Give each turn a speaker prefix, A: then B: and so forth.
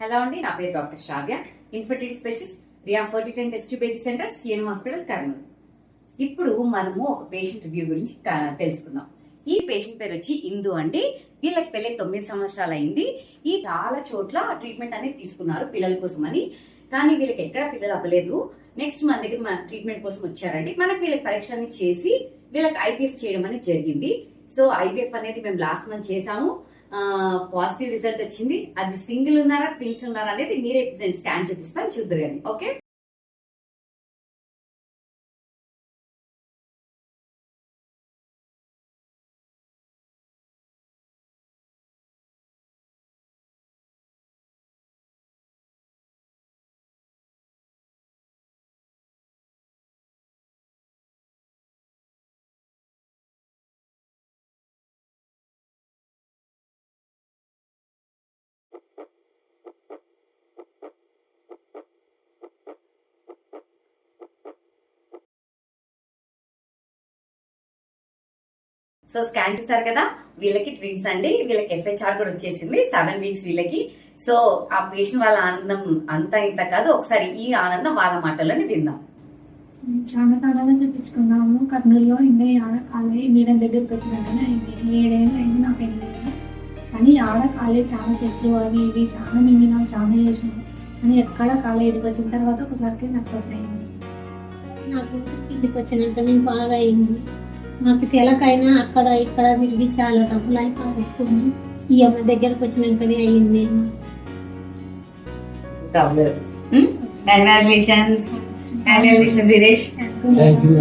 A: Hello అండి, నా పేరు doctor Shravya, infertility specialist, Riya fertility and test baby centre, CN hospital, Kurnool. ఇప్పుడు మనము ఒక పేషెంట్ రివ్యూ గురించి తెలుసుకుందాం. ఈ పేషెంట్ పేరు వచ్చి ఇందు అండి. వీళ్ళకి పెళ్ళి 9 సంవత్సరాలు అయింది. ఈ చాలా చోట్ల ట్రీట్మెంట్ అనేది తీసుకున్నారు పిల్లల కోసం అని, కానీ వీళ్ళకి ఎక్కడ పిల్లలు అవ్వలేదు. నెక్స్ట్ మన దగ్గర మన ట్రీట్మెంట్ కోసం వచ్చారండి. మనకి వీళ్ళకి పరీక్షలన్నీ చేసి వీళ్ళకి ఐవీఎఫ్ చేయడం అనేది జరిగింది. సో ఐవీఎఫ్ అనేది మేము లాస్ట్ మంత్ చేసాము. పాజిటివ్ రిజల్ట్ వచ్చింది. అది సింగిల్ ఉన్నారా ట్విన్స్ ఉన్నారా అనేది మీరే స్కాన్ చూపిస్తాను, చూద్దరు కానీ. ఓకే, సో స్కాన్ చేస్తారు కదా, వీళ్ళకి ట్విన్స్ అండి. వీళ్ళకి FHR కూడా వచ్చేసింది 7 వీక్స్ వీళ్ళకి. సో ఆ పేషెంట్ వాళ్ళ ఆనందం అంతా ఇంత కాదు, ఒకసారి ఈ ఆనందం వాళ్ళ మాటల్లోనే విందాం.
B: చాలా కాలంగా చూపించుకున్నాము కర్నూలులో. ఇంకా ఆడ కాలే మీడియం దగ్గరికి వచ్చినాకనే అయింది. 7 ఏళ్ళు అయింది నాకు పెళ్ళి. కానీ ఆడ కాలే చాలా చెట్లు అవి ఇవి చాలా మింగినాం, చాలా చేసినాం. కానీ ఎక్కడ కాలే. ఇదికి వచ్చిన తర్వాత ఒకసారికి సక్సెస్ అయింది.
C: నాకు ఇంటికి వచ్చినాక నేను బాగా అయింది. నాకు తెలకైనా అక్కడ ఇక్కడ తిరిగి చాలా డబ్బులు అయిపోతుంది. ఈ అమ్మ దగ్గరకు వచ్చినాకనే అయ్యింది.
A: కంగ్రాచులేషన్స్ వీరేష్.
B: Thank you.